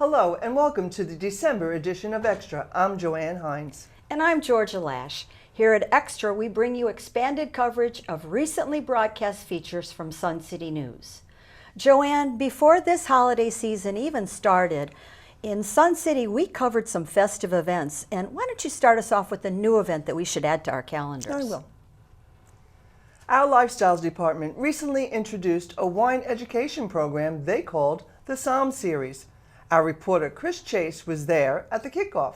Hello and welcome to the December edition of Extra. I'm Joanne Hines. And I'm Georgia Lash. Here at Extra, we bring you expanded coverage of recently broadcast features from Sun City News. Joanne, before this holiday season even started, in Sun City we covered some festive events. And why don't you start us off with a new event that we should add to our calendars? I will. Our Lifestyles Department recently introduced a wine education program they called the Somm Series. Our reporter Chris Chase was there at the kickoff.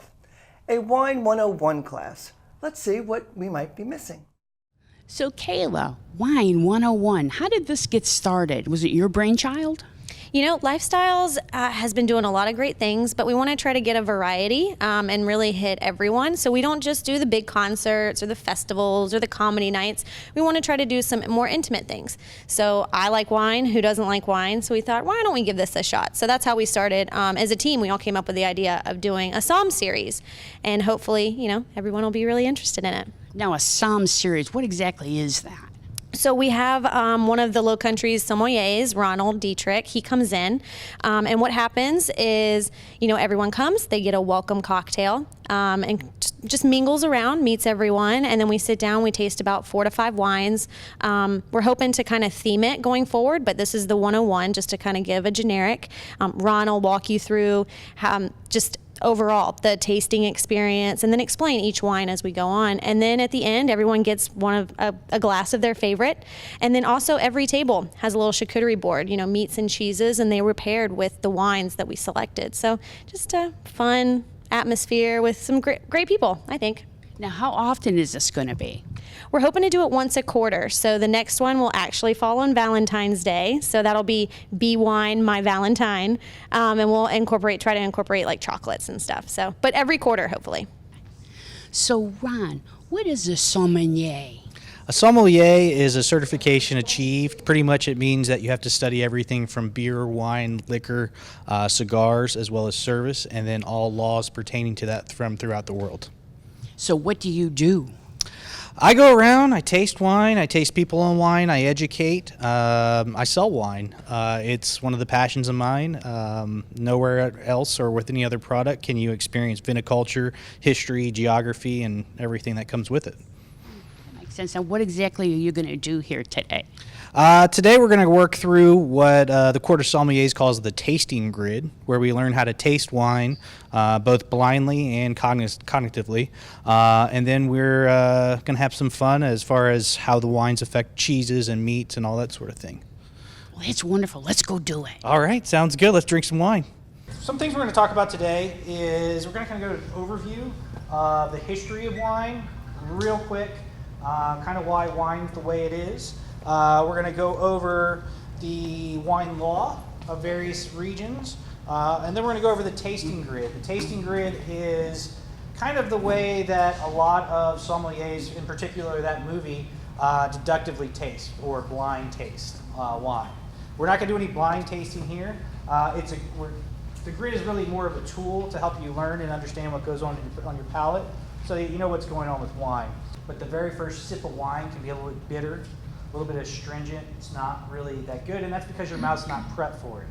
A Wine 101 class. Let's see what we might be missing. So Kayla, Wine 101, how did this get started? Was it your brainchild? You know, Lifestyles has been doing a lot of great things, but we want to try to get a variety and really hit everyone. So we don't just do the big concerts or the festivals or the comedy nights. We want to try to do some more intimate things. So I like wine. Who doesn't like wine? So we thought, why don't we give this a shot? So that's how we started. As a team, we all came up with the idea of doing a Somm series. And hopefully, you know, everyone will be really interested in it. Now, a Somm series, what exactly is that? So we have one of the Low Country's sommeliers, Ronald Dietrich. He comes in, and what happens is, you know, everyone comes, they get a welcome cocktail, and just mingles around, meets everyone, and then we sit down, we taste about 4 to 5 wines. We're hoping to kind of theme it going forward, but this is the 101, just to kind of give a generic. Ron will walk you through just overall the tasting experience and then explain each wine as we go on, and then at the end everyone gets a glass of their favorite, and then also every table has a little charcuterie board, you know, meats and cheeses, and they were paired with the wines that we selected. So just a fun atmosphere with some great people, I think. Now, how often is this going to be? We're hoping to do it once a quarter. So the next one will actually fall on Valentine's Day. So that'll be Wine My Valentine. And we'll try to incorporate like chocolates and stuff. So, but every quarter, hopefully. So, Ron, what is a sommelier? A sommelier is a certification achieved. Pretty much it means that you have to study everything from beer, wine, liquor, cigars, as well as service, and then all laws pertaining to that from throughout the world. So what do you do? I go around, I taste wine, I taste people on wine, I educate, I sell wine. It's one of the passions of mine. Nowhere else or with any other product can you experience viticulture, history, geography, and everything that comes with it. That makes sense. Now, what exactly are you going to do here today? Today we're going to work through what the Court of Sommeliers calls the tasting grid, where we learn how to taste wine both blindly and cognitively. And then we're going to have some fun as far as how the wines affect cheeses and meats and all that sort of thing. Well, it's wonderful. Let's go do it. All right, sounds good. Let's drink some wine. Some things we're going to talk about today is we're going to kind of go to an overview of the history of wine, real quick, kind of why wine's the way it is. We're going to go over the wine law of various regions, and then we're going to go over the tasting grid. The tasting grid is kind of the way that a lot of sommeliers, in particular that movie, deductively taste or blind taste wine. We're not going to do any blind tasting here. The grid is really more of a tool to help you learn and understand what goes on your palate so that you know what's going on with wine. But the very first sip of wine can be a little bit bitter, a little bit astringent. It's not really that good, and that's because your mouth's not prepped for it.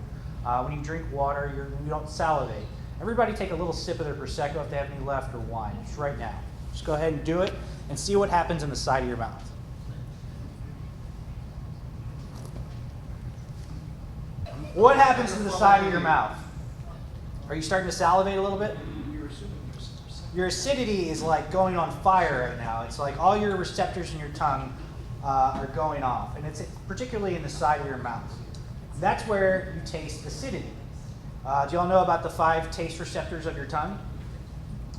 When you drink water, you don't salivate. Everybody take a little sip of their Prosecco if they have any left, or wine. Just right now. Just go ahead and do it and see what happens in the side of your mouth. What happens in the side of your mouth? Are you starting to salivate a little bit? Your acidity is like going on fire right now. It's like all your receptors in your tongue are going off, and it's particularly in the side of your mouth. That's where you taste acidity. Do y'all know about the 5 taste receptors of your tongue?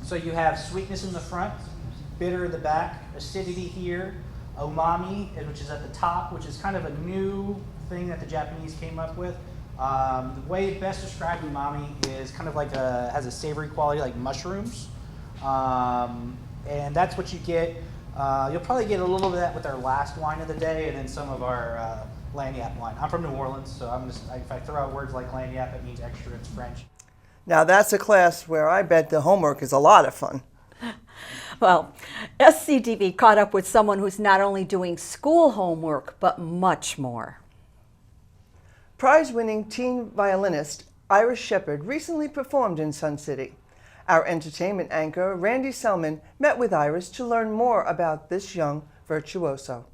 So you have sweetness in the front, bitter in the back, acidity here, umami, which is at the top, which is kind of a new thing that the Japanese came up with. The way it best described umami is kind of like has a savory quality like mushrooms. And that's what you get. You'll probably get a little bit of that with our last wine of the day, and then some of our Lagniappe wine. I'm from New Orleans, so if I throw out words like Lagniappe, it means extra. It's French. Now that's a class where I bet the homework is a lot of fun. Well, SCDV caught up with someone who's not only doing school homework, but much more. Prize-winning teen violinist Iris Shepherd recently performed in Sun City. Our entertainment anchor, Randy Selman, met with Iris to learn more about this young virtuoso.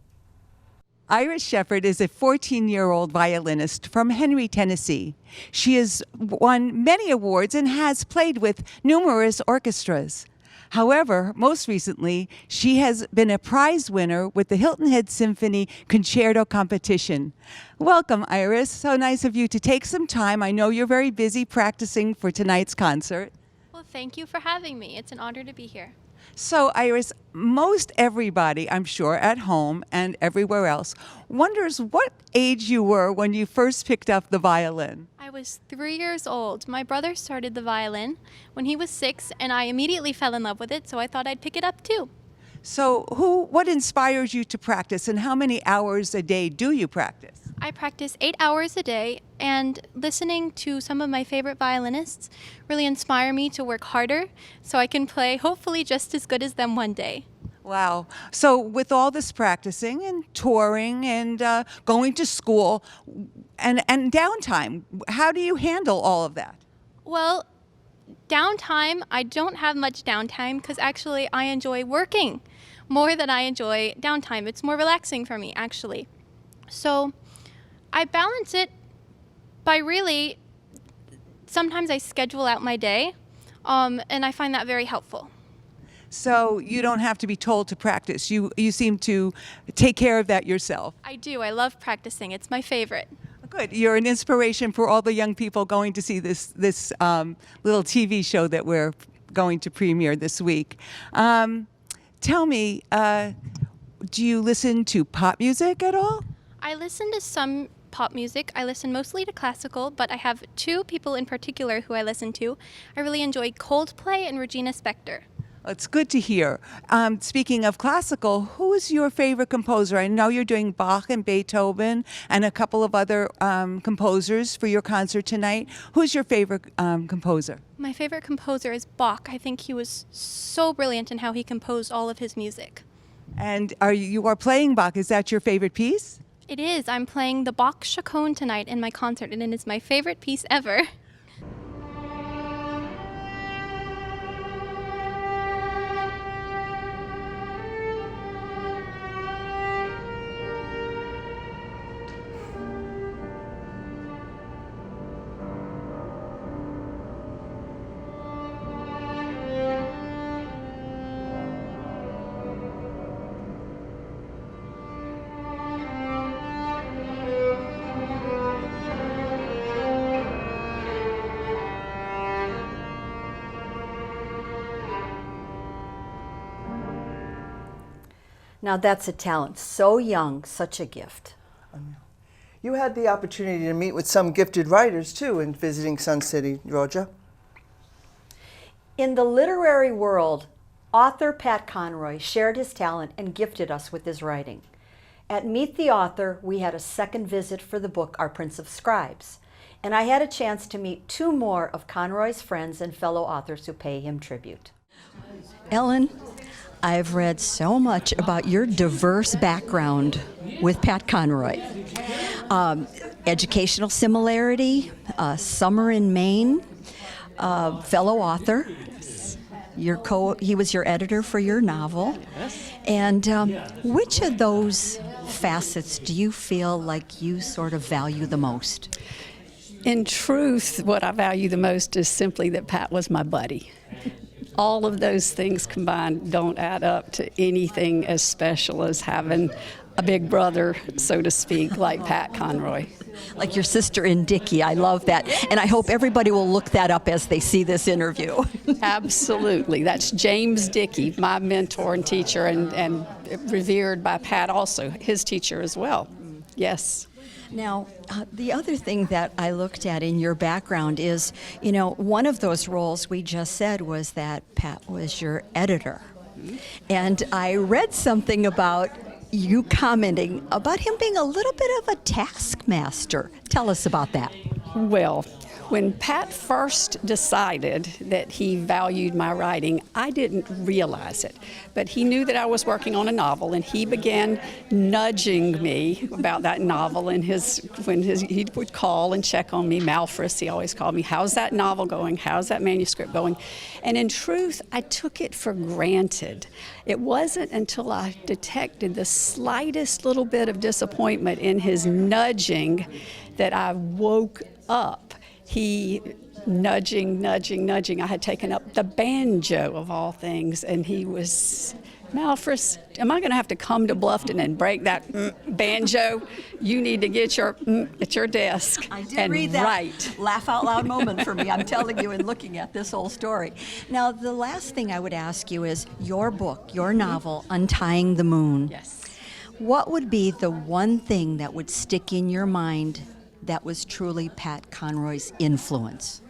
Iris Shepherd is a 14-year-old violinist from Henry, Tennessee. She has won many awards and has played with numerous orchestras. However, most recently, she has been a prize winner with the Hilton Head Symphony Concerto Competition. Welcome, Iris. So nice of you to take some time. I know you're very busy practicing for tonight's concert. Well, thank you for having me. It's an honor to be here. So, Iris, most everybody, I'm sure, at home and everywhere else, wonders what age you were when you first picked up the violin. I was 3 years old. My brother started the violin when he was 6, and I immediately fell in love with it, so I thought I'd pick it up too. So, what inspires you to practice, and how many hours a day do you practice? I practice 8 hours a day, and listening to some of my favorite violinists really inspire me to work harder so I can play hopefully just as good as them one day. Wow. So with all this practicing and touring and going to school and downtime, how do you handle all of that? Well, downtime, I don't have much downtime because actually I enjoy working more than I enjoy downtime. It's more relaxing for me, actually. So I balance it by really, sometimes I schedule out my day, and I find that very helpful. So you don't have to be told to practice. You seem to take care of that yourself. I do. I love practicing. It's my favorite. Good. You're an inspiration for all the young people going to see this little TV show that we're going to premiere this week. Tell me, do you listen to pop music at all? I listen to some pop music. I listen mostly to classical, but I have two people in particular who I listen to. I really enjoy Coldplay and Regina Spektor. It's good to hear. Speaking of classical, who is your favorite composer? I know you're doing Bach and Beethoven and a couple of other composers for your concert tonight. Who's your favorite composer? My favorite composer is Bach. I think he was so brilliant in how he composed all of his music. And you are playing Bach. Is that your favorite piece? It is. I'm playing the Bach Chaconne tonight in my concert, and it is my favorite piece ever. Now that's a talent. So young, such a gift. You had the opportunity to meet with some gifted writers, too, in visiting Sun City, Georgia. In the literary world, author Pat Conroy shared his talent and gifted us with his writing. At Meet the Author, we had a second visit for the book Our Prince of Scribes, and I had a chance to meet two more of Conroy's friends and fellow authors who pay him tribute. Ellen, I've read so much about your diverse background with Pat Conroy. Educational similarity, summer in Maine, fellow author. He was your editor for your novel. And which of those facets do you feel like you sort of value the most? In truth, what I value the most is simply that Pat was my buddy. All of those things combined don't add up to anything as special as having a big brother, so to speak, like Pat Conroy. Like your sister in Dickey. I love that. And I hope everybody will look that up as they see this interview. Absolutely. That's James Dickey, my mentor and teacher, and revered by Pat also, his teacher as well. Yes. Now, the other thing that I looked at in your background is, one of those roles we just said was that Pat was your editor. And I read something about you commenting about him being a little bit of a taskmaster. Tell us about that. Well, When Pat first decided that he valued my writing, I didn't realize it. But he knew that I was working on a novel, and he began nudging me about that novel. And he would call and check on me, Malfris, he always called me, how's that novel going? How's that manuscript going? And in truth, I took it for granted. It wasn't until I detected the slightest little bit of disappointment in his nudging that I woke up. He nudging. I had taken up the banjo of all things, and he was, Malfris, am I going to have to come to Bluffton and break that banjo? You need to get your at your desk I did and read that write. laugh out loud moment for me, I'm telling you, in looking at this whole story. Now, the last thing I would ask you is your book, your novel, Untying the Moon. Yes. What would be the one thing that would stick in your mind that was truly Pat Conroy's influence?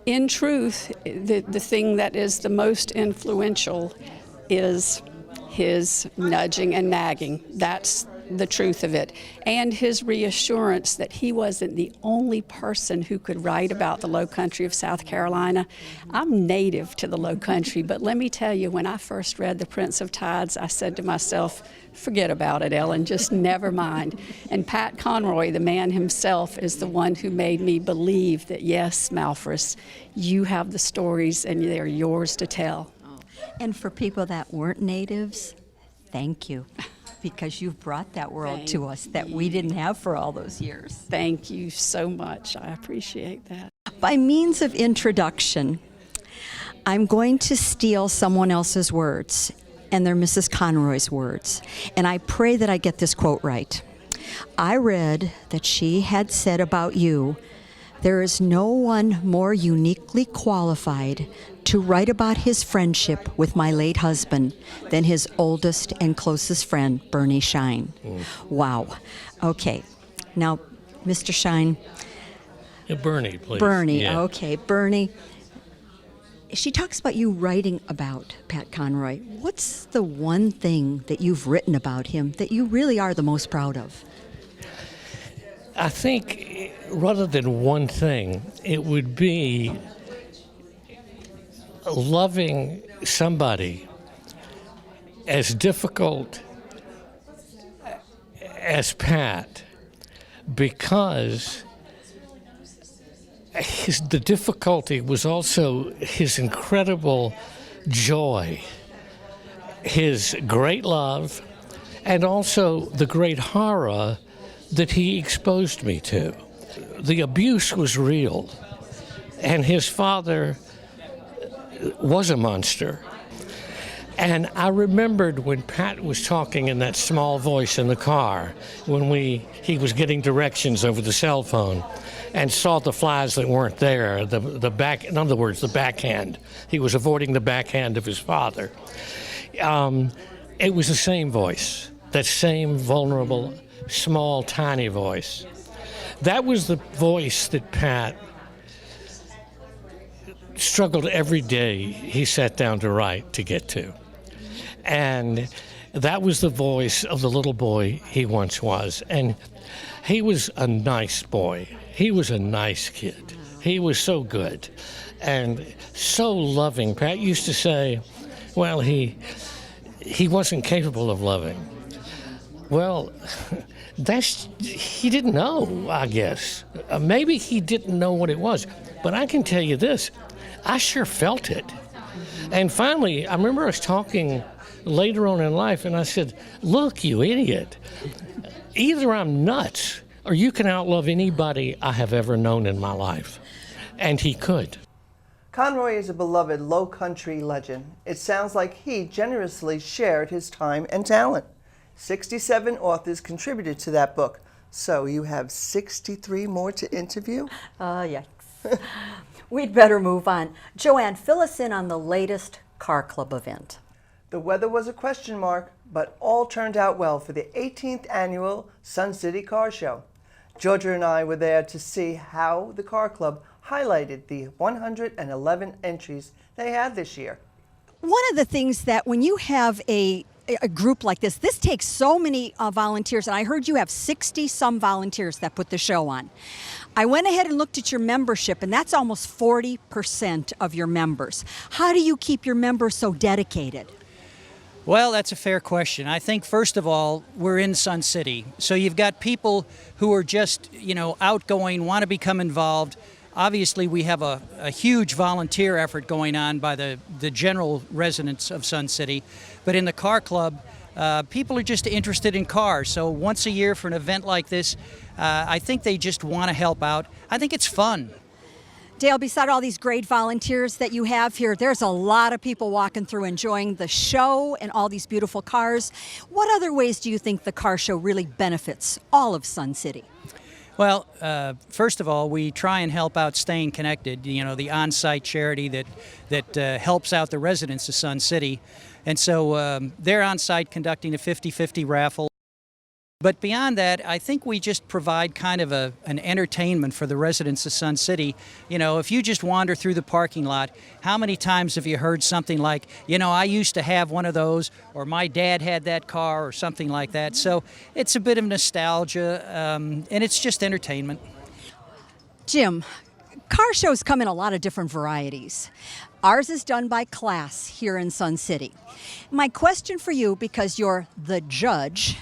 In truth, the thing that is the most influential is his nudging and nagging. That's the truth of it. And his reassurance that he wasn't the only person who could write about the low country of South Carolina. I'm native to the low country, but let me tell you, when I first read The Prince of Tides, I said to myself, forget about it, Ellen, just never mind. And Pat Conroy, the man himself, is the one who made me believe that, yes, Malfris, you have the stories and they're yours to tell. And for people that weren't natives, thank you, because you've brought that world to us that we didn't have for all those years. Thank you so much. I appreciate that. By means of introduction, I'm going to steal someone else's words, and they're Mrs. Conroy's words. And I pray that I get this quote right. I read that she had said about you, there is no one more uniquely qualified to write about his friendship with my late husband than his oldest and closest friend, Bernie Shine. Wow. Okay. Now, Mr. Shine. Bernie, please. Bernie, Yeah. Okay. Bernie, she talks about you writing about Pat Conroy. What's the one thing that you've written about him that you really are the most proud of? I think rather than one thing, it would be loving somebody as difficult as Pat, because the difficulty was also his incredible joy, his great love, and also the great horror that he exposed me to. The abuse was real, and his father was a monster. And I remembered when Pat was talking in that small voice in the car, when he was getting directions over the cell phone, and saw the flies that weren't there, in other words, the backhand. He was avoiding the backhand of his father. It was the same voice, that same vulnerable, small, tiny voice. That was the voice that Pat struggled every day he sat down to write to get to. And that was the voice of the little boy he once was. And he was a nice boy. He was a nice kid. He was so good and so loving. Pat used to say, well, he wasn't capable of loving. Well, he didn't know, I guess. Maybe he didn't know what it was. But I can tell you this, I sure felt it. And finally, I remember I was talking later on in life, and I said, look, you idiot, either I'm nuts or you can outlove anybody I have ever known in my life. And he could. Conroy is a beloved low country legend. It sounds like he generously shared his time and talent. 67 authors contributed to that book. So you have 63 more to interview? Yes. We'd better move on. Joanne, fill us in on the latest Car Club event. The weather was a question mark, but all turned out well for the 18th annual Sun City Car Show. Georgia and I were there to see how the Car Club highlighted the 111 entries they had this year. One of the things that when you have a group like this takes so many volunteers, and I heard you have 60-some volunteers that put the show on. I went ahead and looked at your membership, and that's almost 40% of your members. How do you keep your members so dedicated? Well, that's a fair question. I think, first of all, we're in Sun City. So you've got people who are just, outgoing, want to become involved. Obviously, we have a huge volunteer effort going on by the general residents of Sun City. But in the car club, people are just interested in cars. So once a year for an event like this, I think they just want to help out. I think it's fun. Dale, beside all these great volunteers that you have here, there's a lot of people walking through enjoying the show and all these beautiful cars. What other ways do you think the car show really benefits all of Sun City? Well, first of all, we try and help out Staying Connected, the on-site charity that helps out the residents of Sun City. And so they're on-site conducting a 50-50 raffle. But beyond that, I think we just provide kind of an entertainment for the residents of Sun City. If you just wander through the parking lot, how many times have you heard something like, I used to have one of those, or my dad had that car, or something like that. So it's a bit of nostalgia, and it's just entertainment. Jim, car shows come in a lot of different varieties. Ours is done by class here in Sun City. My question for you, because you're the judge,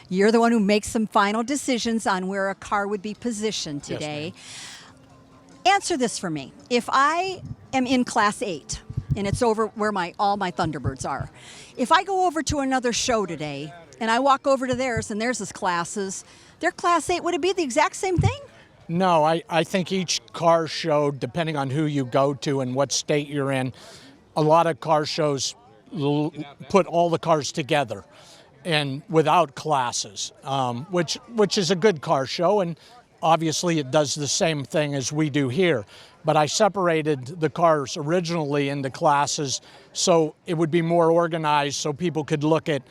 you're the one who makes some final decisions on where a car would be positioned today. Yes, answer this for me. If I am in Class 8, and it's over where all my Thunderbirds are, if I go over to another show today, and I walk over to theirs, and theirs is classes, their Class 8, would it be the exact same thing? No, I think each car show, depending on who you go to and what state you're in, a lot of car shows put all the cars together and without classes, which is a good car show, and obviously it does the same thing as we do here. But I separated the cars originally into classes so it would be more organized, so people could look at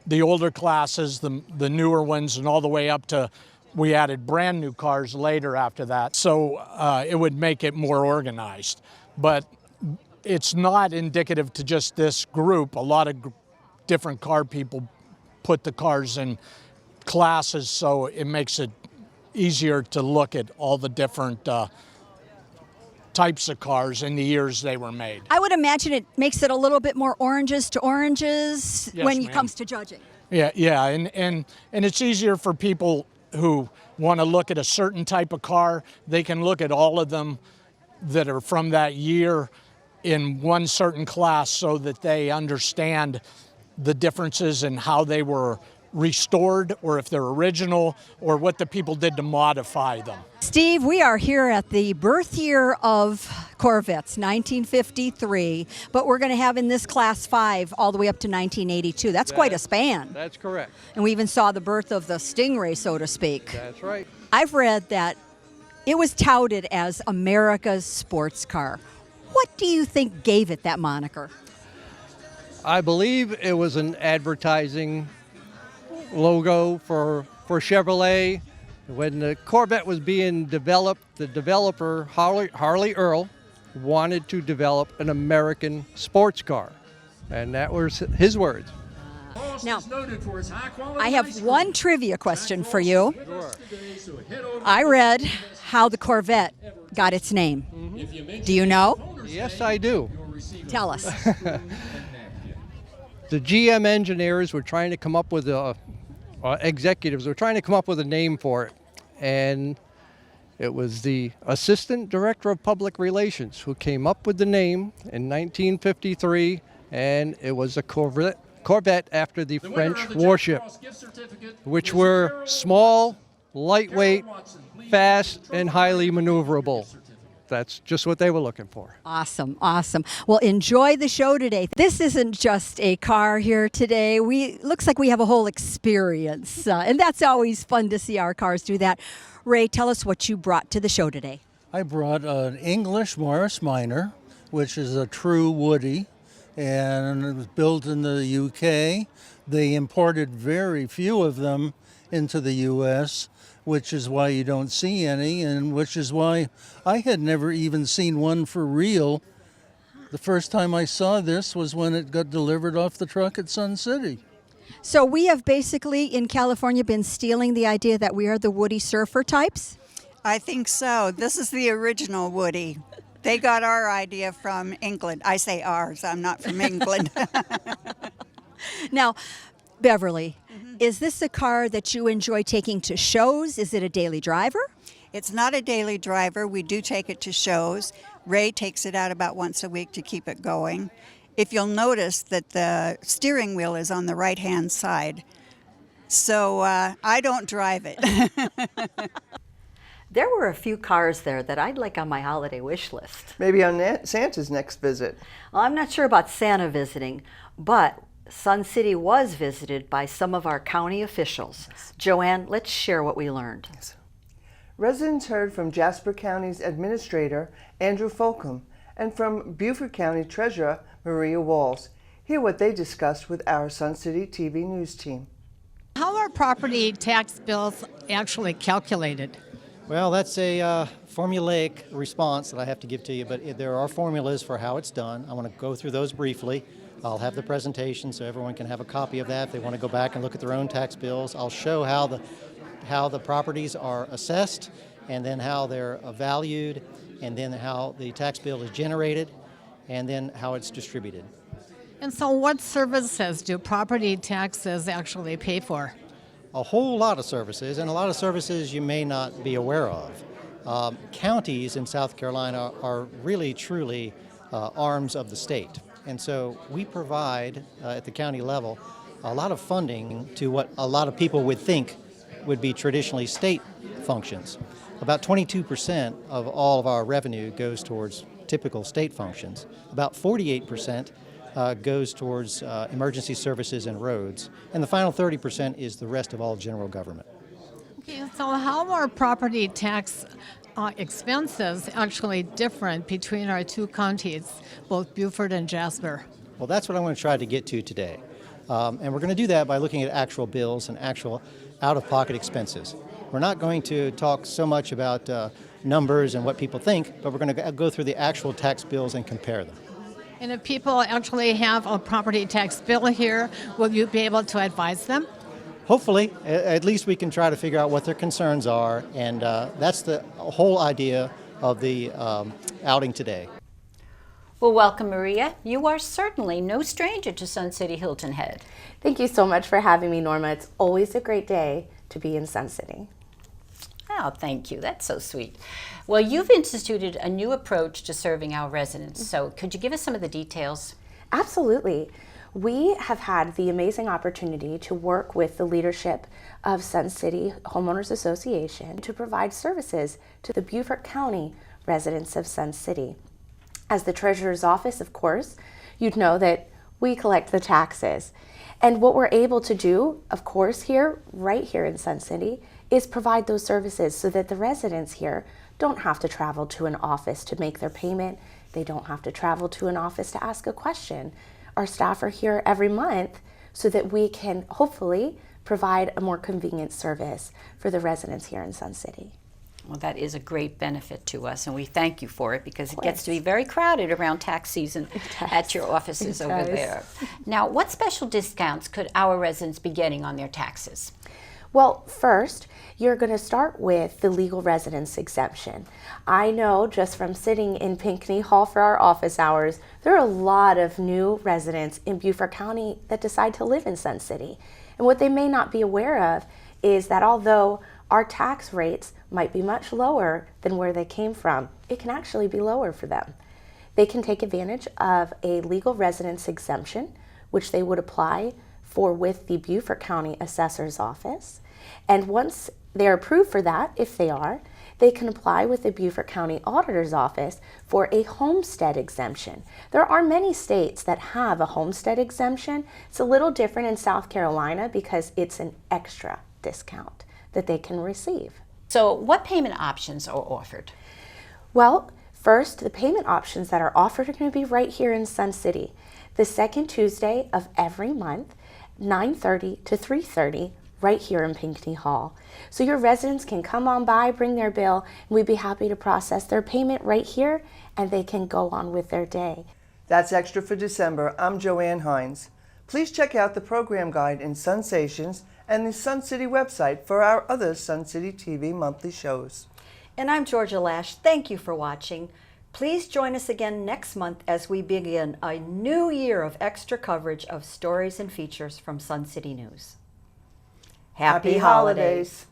the older classes, the newer ones, and all the way up to, we added brand new cars later after that. So it would make it more organized. But it's not indicative to just this group. A lot of different car people put the cars in classes, so it makes it easier to look at all the different types of cars in the years they were made. I would imagine it makes it a little bit more oranges to oranges when it comes to judging. Yeah, and it's easier for people who want to look at a certain type of car. They can look at all of them that are from that year in one certain class so that they understand the differences in how they were restored, or if they're original, or what the people did to modify them. Steve, we are here at the birth year of Corvettes, 1953, but we're going to have in this Class 5 all the way up to 1982. That's quite a span. That's correct. And we even saw the birth of the Stingray, so to speak. That's right. I've read that it was touted as America's sports car. What do you think gave it that moniker? I believe it was an advertising logo for Chevrolet. When the Corvette was being developed, the developer, Harley Earl, wanted to develop an American sports car. And that was his words. Now, I have one trivia question for you. I read how the Corvette got its name. Mm-hmm. Do you know? Yes, I do. Tell us. The GM engineers were trying to come up with executives were trying to come up with a name for it. And it was the Assistant Director of Public Relations who came up with the name in 1953, and it was a Corvette after the French warship, which were small, lightweight, fast, and highly maneuverable. That's just what they were looking for. Awesome, awesome. Well, enjoy the show today. This isn't just a car here today. Looks like we have a whole experience, and that's always fun to see our cars do that. Ray, tell us what you brought to the show today. I brought an English Morris Minor, which is a true Woody, and it was built in the UK. They imported very few of them into the US, which is why you don't see any, and which is why I had never even seen one for real. The first time I saw this was when it got delivered off the truck at Sun City. So we have basically in California been stealing the idea that we are the Woody surfer types? I think so. This is the original Woody. They got our idea from England. I say ours, I'm not from England. Now, Beverly, is this a car that you enjoy taking to shows? Is it a daily driver? It's not a daily driver. We do take it to shows. Ray takes it out about once a week to keep it going. If you'll notice that the steering wheel is on the right-hand side, so I don't drive it. There were a few cars there that I'd like on my holiday wish list. Maybe on Santa's next visit. Well, I'm not sure about Santa visiting, but Sun City was visited by some of our county officials. Joanne, let's share what we learned. Residents heard from Jasper County's Administrator, Andrew Folcom, and from Beaufort County Treasurer, Maria Walls. Hear what they discussed with our Sun City TV news team. How are property tax bills actually calculated? Well, that's a formulaic response that I have to give to you, but there are formulas for how it's done. I want to go through those briefly. I'll have the presentation so everyone can have a copy of that if they want to go back and look at their own tax bills. I'll show how the properties are assessed, and then how they're valued, and then how the tax bill is generated, and then how it's distributed. And so what services do property taxes actually pay for? A whole lot of services, and a lot of services you may not be aware of. Counties in South Carolina are really, truly arms of the state. And so we provide, at the county level, a lot of funding to what a lot of people would think would be traditionally state functions. About 22% of all of our revenue goes towards typical state functions. About 48% goes towards emergency services and roads, and the final 30% is the rest of all general government. Okay, so how are property tax expenses actually different between our two counties, both Beaufort and Jasper? Well, that's what I'm going to try to get to today. And we're going to do that by looking at actual bills and actual out-of-pocket expenses. We're not going to talk so much about numbers and what people think, but we're going to go through the actual tax bills and compare them. And if people actually have a property tax bill here, will you be able to advise them? Hopefully, at least we can try to figure out what their concerns are, and that's the whole idea of the outing today. Well, welcome, Maria. You are certainly no stranger to Sun City Hilton Head. Thank you so much for having me, Norma. It's always a great day to be in Sun City. Oh, thank you. That's so sweet. Well, you've instituted a new approach to serving our residents. So could you give us some of the details? Absolutely. We have had the amazing opportunity to work with the leadership of Sun City Homeowners Association to provide services to the Beaufort County residents of Sun City. As the Treasurer's Office, of course, you'd know that we collect the taxes. And what we're able to do, of course, right here in Sun City, is provide those services so that the residents here don't have to travel to an office to make their payment. They don't have to travel to an office to ask a question. Our staff are here every month so that we can hopefully provide a more convenient service for the residents here in Sun City. Well, that is a great benefit to us, and we thank you for it because it gets to be very crowded around tax season at your offices over there. Now, what special discounts could our residents be getting on their taxes? Well, first, you're going to start with the legal residence exemption. I know just from sitting in Pinckney Hall for our office hours, there are a lot of new residents in Beaufort County that decide to live in Sun City. And what they may not be aware of is that although our tax rates might be much lower than where they came from, it can actually be lower for them. They can take advantage of a legal residence exemption, which they would apply for with the Beaufort County Assessor's Office. And once they're approved for that, if they are, they can apply with the Beaufort County Auditor's Office for a homestead exemption. There are many states that have a homestead exemption. It's a little different in South Carolina because it's an extra discount that they can receive. So what payment options are offered? Well, first, the payment options that are offered are going to be right here in Sun City. The second Tuesday of every month, 9:30 to 3:30, right here in Pinckney Hall. So your residents can come on by, bring their bill, and we'd be happy to process their payment right here, and they can go on with their day. That's Extra for December. I'm Joanne Hines. Please check out the program guide in Sunsations and the Sun City website for our other Sun City TV monthly shows. And I'm Georgia Lash. Thank you for watching. Please join us again next month as we begin a new year of extra coverage of stories and features from Sun City News. Happy holidays.